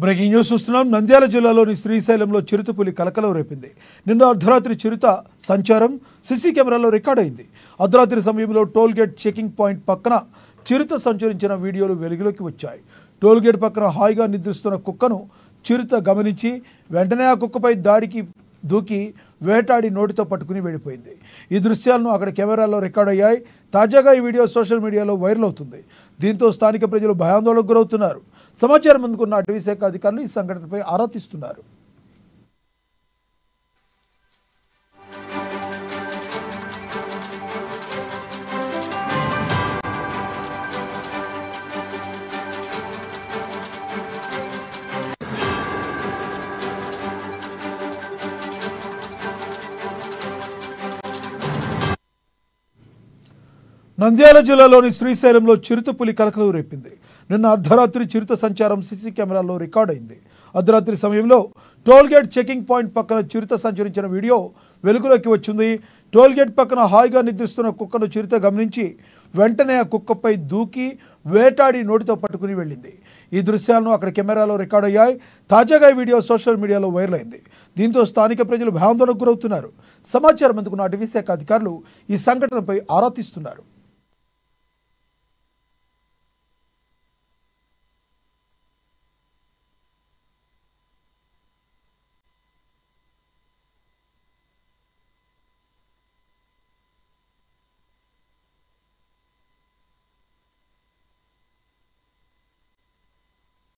Breaking news చూస్తున్నాం. నంద్యాల జిల్లాలోని శ్రీశైలంలో చిరుతపులి కలకలం రేపింది. నిన్న అర్ధరాత్రి చిరుత సంచారం సీసీ కెమెరాలో రికార్డ్ అయింది. అర్ధరాత్రి సమయంలో టోల్గేట్ చెకింగ్ పాయింట్ పక్కన చిరుత సంచరించిన వీడియోలు వెలుగులోకి వచ్చాయి. టోల్గేట్ పక్కన హాయిగా నిద్రిస్తున్న కుక్కను చిరుత గమనించి వెంటనే ఆ కుక్కపై దాడికి దూకి వేటాడి నోటితో పట్టుకుని వెళ్ళిపోయింది. ఈ దృశ్యాలను అక్కడ కెమెరాల్లో రికార్డ్ అయ్యాయి. తాజాగా ఈ వీడియో సోషల్ మీడియాలో వైరల్ అవుతుంది. దీంతో స్థానిక ప్రజలు భయాందోళనకు గురవుతున్నారు. సమాచారం అందుకున్న అటవీ శాఖ అధికారులు ఈ సంఘటనపై ఆరా తీస్తున్నారు. నంద్యాల జిల్లాలోని శ్రీశైలంలో చిరుతపులి కలకలం రేపింది. నిన్న అర్ధరాత్రి చిరుత సంచారం సీసీ కెమెరాల్లో రికార్డ్ అయింది. అర్ధరాత్రి సమయంలో టోల్గేట్ చెకింగ్ పాయింట్ పక్కన చిరుత సంచరించిన వీడియో వెలుగులోకి వచ్చింది. టోల్గేట్ పక్కన హాయిగా నిద్రిస్తున్న కుక్కను చిరుత గమనించి వెంటనే ఆ కుక్కపై దూకి వేటాడి నోటితో పట్టుకుని వెళ్ళింది. ఈ దృశ్యాలను అక్కడ కెమెరాలో రికార్డ్ అయ్యాయి. తాజాగా ఈ వీడియో సోషల్ మీడియాలో వైరల్ అయింది. దీంతో స్థానిక ప్రజలు భయాందోళనకు గురవుతున్నారు. సమాచారం అందుకున్న అటవీ శాఖ అధికారులు ఈ సంఘటనపై ఆరా తీస్తున్నారు.